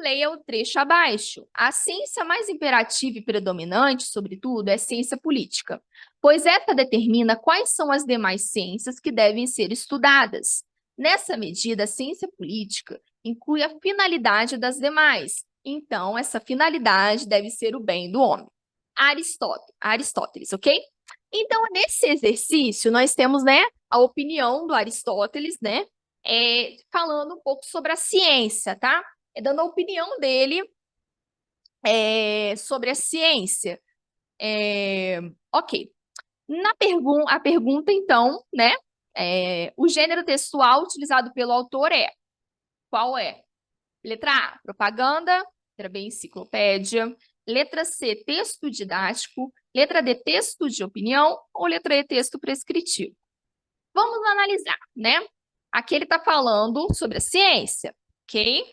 leia o trecho abaixo. A ciência mais imperativa e predominante, sobretudo, é ciência política, pois esta determina quais são as demais ciências que devem ser estudadas. Nessa medida, a ciência política inclui a finalidade das demais. Então, essa finalidade deve ser o bem do homem. Aristóteles, ok? Então, nesse exercício, nós temos, né, a opinião do Aristóteles, né, falando um pouco sobre a ciência, tá? Dando a opinião dele sobre a ciência. Ok. A pergunta, então, né, o gênero textual utilizado pelo autor qual é? Letra A, propaganda. Letra B, enciclopédia. Letra C, texto didático. Letra D, texto de opinião. Ou letra E, texto prescritivo. Vamos analisar, né? Aqui ele está falando sobre a ciência, ok?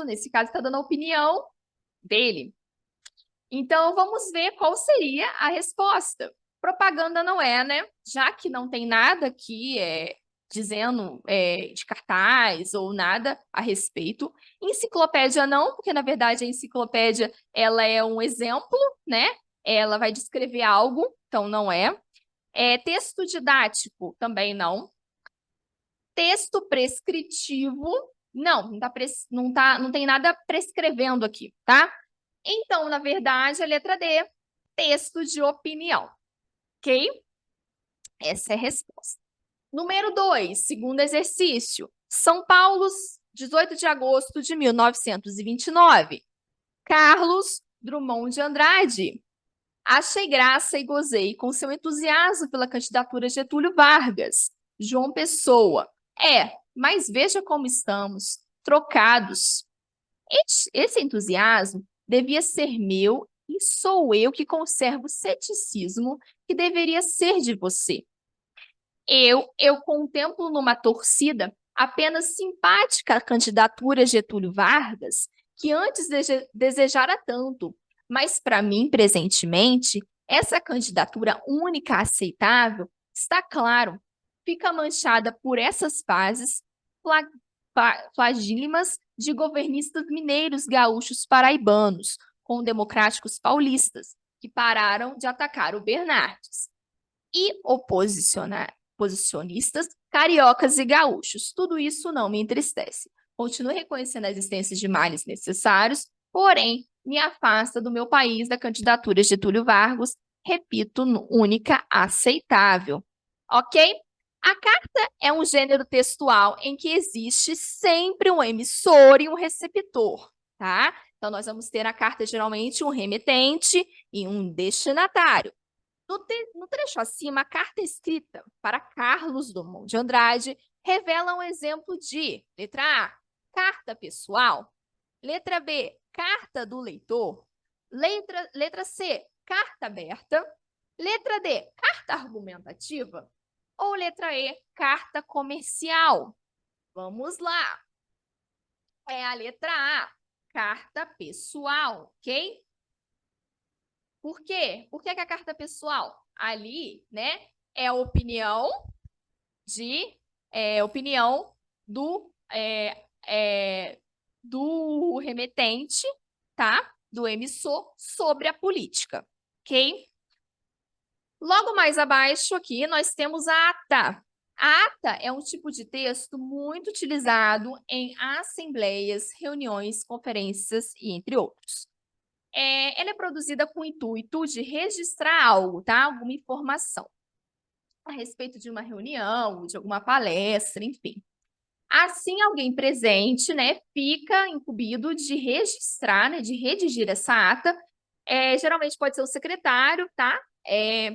Nesse caso, está dando a opinião dele. Então, vamos ver qual seria a resposta. Propaganda não é, né? Já que não tem nada aqui dizendo de cartaz ou nada a respeito. Enciclopédia não, porque na verdade a enciclopédia ela é um exemplo, né? Ela vai descrever algo, então não é. Texto didático também não. Texto prescritivo, não tem nada prescrevendo aqui, tá? Então, na verdade, a letra D, texto de opinião, ok? Essa é a resposta. Número 2, segundo exercício. São Paulo, 18 de agosto de 1929. Carlos Drummond de Andrade. Achei graça e gozei com seu entusiasmo pela candidatura de Getúlio Vargas. João Pessoa. Mas veja como estamos, trocados. Esse entusiasmo devia ser meu e sou eu que conservo o ceticismo que deveria ser de você. Eu contemplo numa torcida apenas simpática a candidatura Getúlio Vargas, que antes desejara tanto, mas para mim, presentemente, essa candidatura única aceitável, está claro, fica manchada por essas fases flagílimas de governistas mineiros gaúchos paraibanos, com democráticos paulistas, que pararam de atacar o Bernardes, e oposicionistas cariocas e gaúchos. Tudo isso não me entristece. Continuo reconhecendo a existência de males necessários, porém, me afasta do meu país da candidatura de Getúlio Vargas, repito, única aceitável. Ok? A carta é um gênero textual em que existe sempre um emissor e um receptor, tá? Então, nós vamos ter na carta, geralmente, um remetente e um destinatário. No trecho acima, a carta escrita para Carlos Drummond de Andrade revela um exemplo de, letra A, carta pessoal, letra B, carta do leitor, letra C, carta aberta, letra D, carta argumentativa, ou letra E, carta comercial. Vamos lá. É a letra A, carta pessoal, ok? Por quê? Por que a carta pessoal? Ali, né, é a opinião do remetente, tá? Do emissor sobre a política, ok? Logo mais abaixo aqui, nós temos a ata. A ata é um tipo de texto muito utilizado em assembleias, reuniões, conferências e entre outros. Ela é produzida com o intuito de registrar algo, tá? Alguma informação a respeito de uma reunião, de alguma palestra, enfim. Assim, alguém presente, né, fica incumbido de registrar, né, de redigir essa ata. Geralmente pode ser o secretário, tá?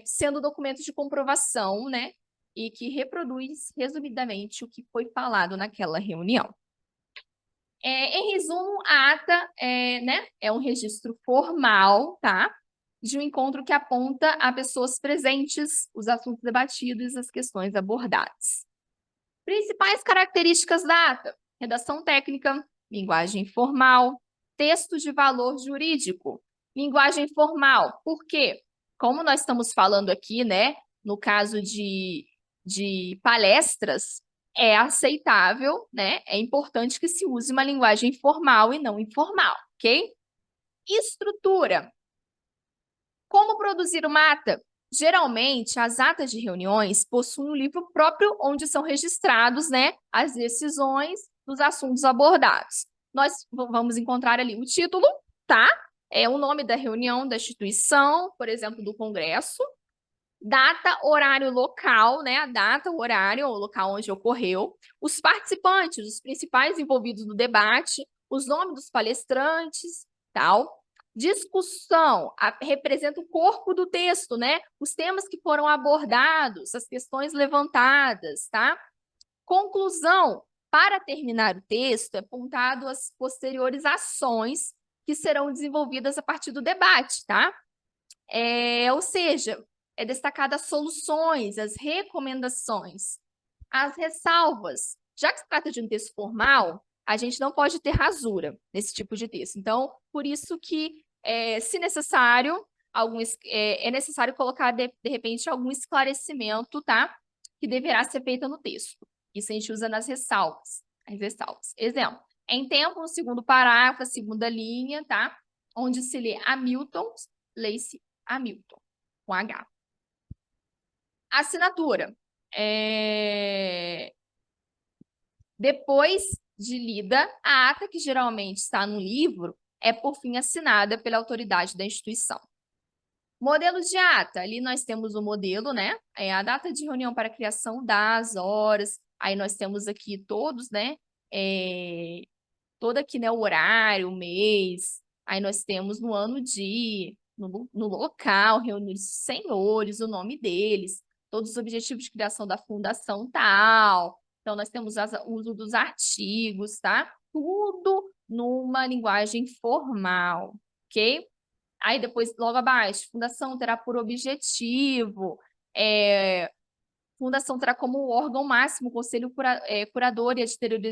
Sendo documento de comprovação, né? E que reproduz resumidamente o que foi falado naquela reunião. Em resumo, a ata né, é um registro formal, tá? De um encontro que aponta a pessoas presentes, os assuntos debatidos e as questões abordadas. Principais características da ata: redação técnica, linguagem formal, texto de valor jurídico. Linguagem formal, por quê? Como nós estamos falando aqui, né, no caso de palestras, é aceitável, né? É importante que se use uma linguagem formal e não informal, ok? Estrutura. Como produzir uma ata? Geralmente, as atas de reuniões possuem um livro próprio onde são registrados, né, as decisões dos assuntos abordados. Nós vamos encontrar ali o título, tá? É o nome da reunião, da instituição, por exemplo, do congresso, data, horário, local, né? A data, o horário, o local onde ocorreu, os participantes, os principais envolvidos no debate, os nomes dos palestrantes, tal. Discussão representa o corpo do texto, né? Os temas que foram abordados, as questões levantadas, tá? Conclusão. Para terminar o texto, é apontado as posteriores ações que serão desenvolvidas a partir do debate, tá? Ou seja, é destacada as soluções, as recomendações, as ressalvas. Já que se trata de um texto formal, a gente não pode ter rasura nesse tipo de texto. Então, por isso que, se necessário, é necessário colocar, de repente, algum esclarecimento, tá? Que deverá ser feito no texto. Isso a gente usa nas ressalvas. As ressalvas. Exemplo, em tempo, no segundo parágrafo, a segunda linha, tá? Onde se lê Hamilton, lê-se Hamilton, com H. Assinatura. Depois de lida, a ata, que geralmente está no livro, é, por fim, assinada pela autoridade da instituição. Modelos de ata. Ali nós temos o modelo, né? É a data de reunião para a criação das horas. Aí nós temos aqui todos, né? Todo aqui, né? O horário, o mês. Aí nós temos no ano de, no local, reunir os senhores, o nome deles, todos os objetivos de criação da fundação tal. Então, nós temos o uso dos artigos, tá? Tudo numa linguagem formal, ok? Aí depois, logo abaixo, fundação terá por objetivo, fundação terá como órgão máximo o Conselho Curador e a Diretoria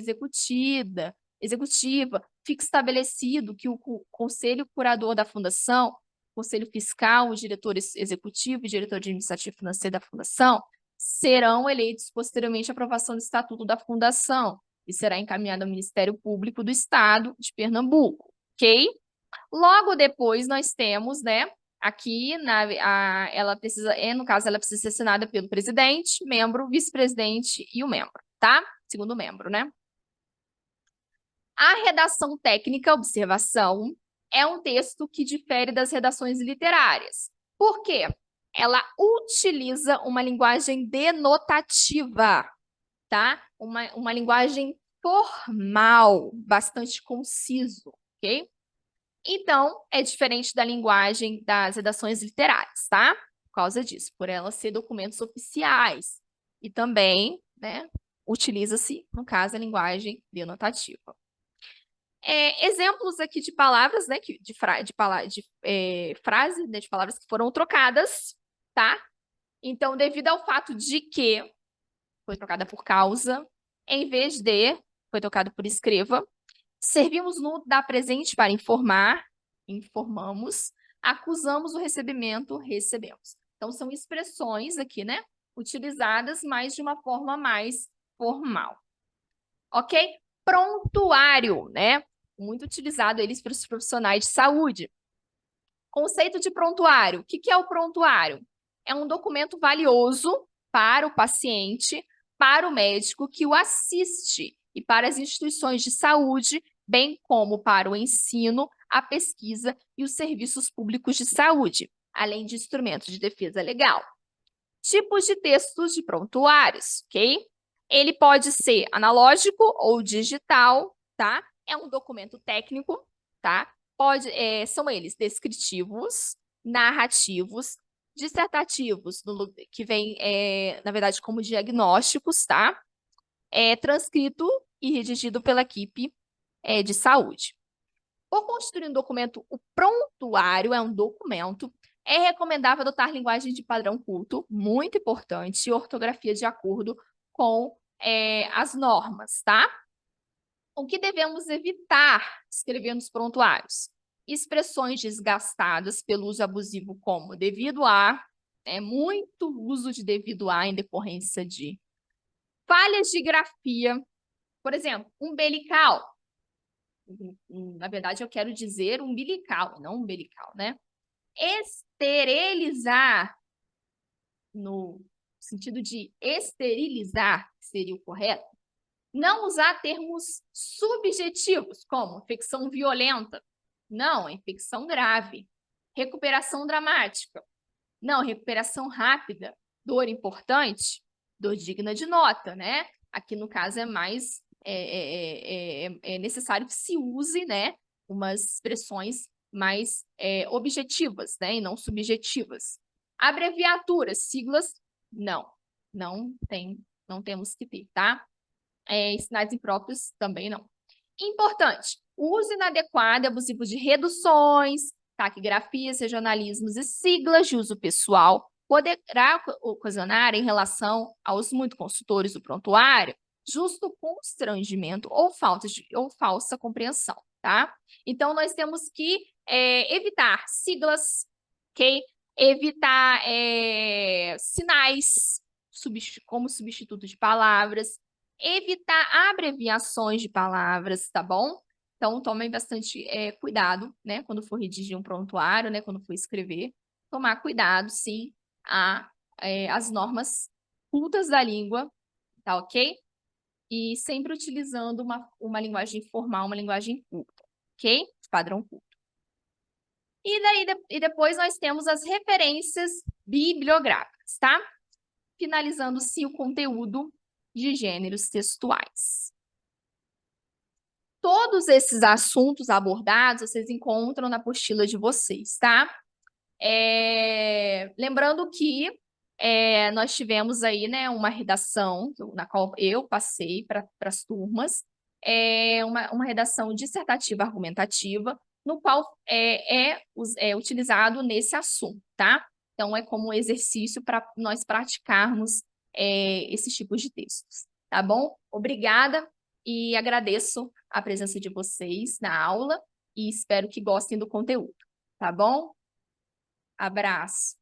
Executiva. Fica estabelecido que o Conselho Curador da Fundação, Conselho Fiscal, o diretor executivo e diretor administrativo e financeiro da Fundação serão eleitos posteriormente à aprovação do Estatuto da Fundação e será encaminhado ao Ministério Público do Estado de Pernambuco, ok? Logo depois nós temos, né, aqui, ela precisa, no caso, ela precisa ser assinada pelo presidente, membro, vice-presidente e o membro, tá? Segundo membro, né? A redação técnica, observação, é um texto que difere das redações literárias. Por quê? Ela utiliza uma linguagem denotativa, tá? Uma linguagem formal, bastante conciso, ok? Então, é diferente da linguagem das redações literárias, tá? Por causa disso, por ela ser documentos oficiais. E também, né, utiliza-se, no caso, a linguagem denotativa. Exemplos aqui de palavras, né, frases, né, de palavras que foram trocadas, tá? Então, devido ao fato de que foi trocada por causa, em vez de, foi trocado por escreva, servimos no da presente para informar, informamos, acusamos o recebimento, recebemos. Então, são expressões aqui, né? Utilizadas, mas de uma forma mais formal. Ok? Prontuário, né? Muito utilizado eles para os profissionais de saúde. Conceito de prontuário. O que é o prontuário? É um documento valioso para o paciente, para o médico que o assiste e para as instituições de saúde, bem como para o ensino, a pesquisa e os serviços públicos de saúde, além de instrumentos de defesa legal. Tipos de textos de prontuários, ok? Ele pode ser analógico ou digital, tá? É um documento técnico, tá? São eles descritivos, narrativos, dissertativos, que vem, na verdade, como diagnósticos, tá? Transcrito e redigido pela equipe de saúde. Por construir um documento, o prontuário é um documento. É recomendável adotar linguagem de padrão culto, muito importante, e ortografia de acordo com as normas, tá? O que devemos evitar escrever nos prontuários? Expressões desgastadas pelo uso abusivo, como devido a, muito uso de devido a em decorrência de Falhas de grafia. Por exemplo, umbilical. Na verdade, eu quero dizer umbilical, não umbilical, né? Esterilizar, no sentido de esterilizar, seria o correto. Não usar termos subjetivos, como infecção violenta. Não, infecção grave. Recuperação dramática. Não, recuperação rápida. Dor importante. Dor digna de nota, né? Aqui, no caso, é mais necessário que se use, né, umas expressões mais objetivas, né, e não subjetivas. Abreviaturas, siglas, não temos que ter, tá? Sinais impróprios também não. Importante, o uso inadequado e abusivo de reduções, taquigrafias, regionalismos e siglas de uso pessoal poderá ocasionar, em relação aos muitos consultores do prontuário, justo constrangimento ou falsa compreensão, tá? Então, nós temos que evitar siglas, ok? Evitar sinais como substituto de palavras, evitar abreviações de palavras, tá bom? Então, tomem bastante cuidado, né? Quando for redigir um prontuário, né? Quando for escrever, tomar cuidado, sim, as normas cultas da língua, tá ok? E sempre utilizando uma linguagem formal, uma linguagem culta, ok? Padrão culto. E depois nós temos as referências bibliográficas, tá? Finalizando-se o conteúdo de gêneros textuais. Todos esses assuntos abordados vocês encontram na apostila de vocês, tá? Lembrando que nós tivemos aí, né, uma redação na qual eu passei para as turmas, uma redação dissertativa argumentativa, no qual é utilizado nesse assunto, tá? Então, é como um exercício para nós praticarmos esses tipos de textos, tá bom? Obrigada e agradeço a presença de vocês na aula e espero que gostem do conteúdo, tá bom? Abraço.